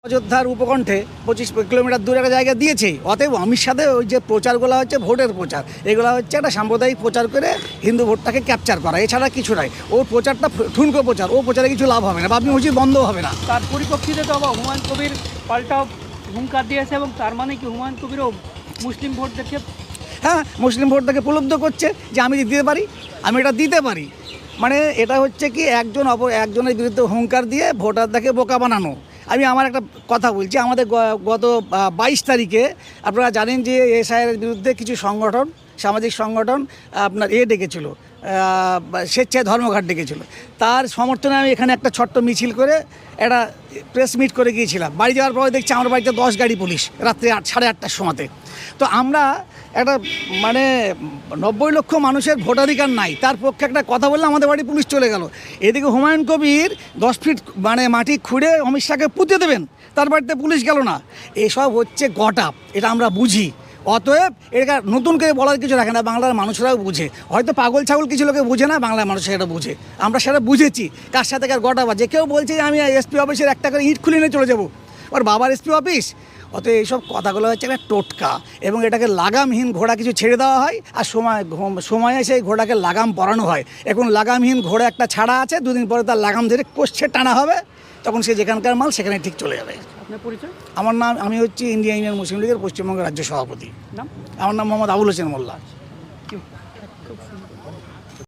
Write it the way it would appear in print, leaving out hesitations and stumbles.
অযোধ্যার উপকণ্ঠে 25 কিলোমিটার দূরে একটা জায়গা দিয়েছে। অতএব অমিত শাহের ওই যে প্রচারগুলো হচ্ছে ভোটের প্রচার, এগুলো হচ্ছে একটা সাম্প্রদায়িক প্রচার করে হিন্দু ভোটটাকে ক্যাপচার করা, এছাড়া কিছু নয়। ওর প্রচারটা ঠুনকো প্রচার, ও প্রচারে কিছু লাভ হবে না বা আপনি মসজিদ বন্ধ হবে না। তার পরিপ্রেক্ষিতে তো আবার হুমায়ুন কবির পাল্টা হুঙ্কার দিয়েছে, এবং তার মানে কি হুমায়ুন কবিরও মুসলিম ভোট দেখে হ্যাঁ, মুসলিম ভোটটাকে প্রলুব্ধ করছে যে আমি দিতে পারি, আমি এটা দিতে পারি। মানে এটা হচ্ছে কি একজনের বিরুদ্ধে হুঙ্কার দিয়ে ভোটারটাকে বোকা বানানো। আমি আমার একটা কথা বলছি, আমাদের গত 22 তারিখে আপনারা জানেন যে এসআইয়ের বিরুদ্ধে কিছু সংগঠন, সামাজিক সংগঠন আপনার ডেকেছিল, স্বেচ্ছায় ধর্মঘট ডেকেছিল। তার সমর্থনে আমি এখানে একটা ছোট্ট মিছিল করে একটা প্রেস মিট করে গিয়েছিলাম। বাড়ি যাওয়ার পরে দেখছি আমার বাড়িতে 10 গাড়ি পুলিশ রাত্রে 8:30টার সময়তে। তো আমরা একটা মানে 90 লক্ষ মানুষের ভোটাধিকার নাই, তার পক্ষে একটা কথা বললে আমাদের বাড়ি পুলিশ চলে গেল। এদিকে হুমায়ুন কবির 10 ফিট মানে মাটি খুঁড়ে অমিত শাহকে পুঁতে দেবেন, তার বাড়িতে পুলিশ গেল না। এসব হচ্ছে গট-আপ, এটা আমরা বুঝি। অতএব এটা নতুন করে বলার কিছু রাখে না, বাংলার মানুষরাও বুঝে। হয়তো পাগল ছাগল কিছু লোকে বুঝে না, বাংলার মানুষ সেটা বুঝে। আমরা সেটা বুঝেছি কার সাথে কার গট-আপ আছে। কেউ বলছে যে আমি এসপি অফিসের একটা করে ইট খুলে নিয়ে চলে যাবো, ওর বাবার এসপি অফিস। অতএব এইসব কথাগুলো হচ্ছে একটা টোটকা, এবং এটাকে লাগামহীন ঘোড়া কিছু ছেড়ে দেওয়া হয়, আর সময়ে সেই ঘোড়াকে লাগাম পরানো হয়। এখন লাগামহীন ঘোড়া একটা ছাড়া আছে, দুদিন পরে তার লাগাম ধরে কষছে টানা হবে, তখন সে যেখানকার মাল সেখানে ঠিক চলে যাবে। আপনার পরিচয়? আমার নাম, আমি হচ্ছি ইন্ডিয়ান ইউনিয়ন মুসলিম লীগের পশ্চিমবঙ্গের রাজ্য সভাপতি। নাম? আমার নাম মোহাম্মদ আবুল হোসেন মোল্লা।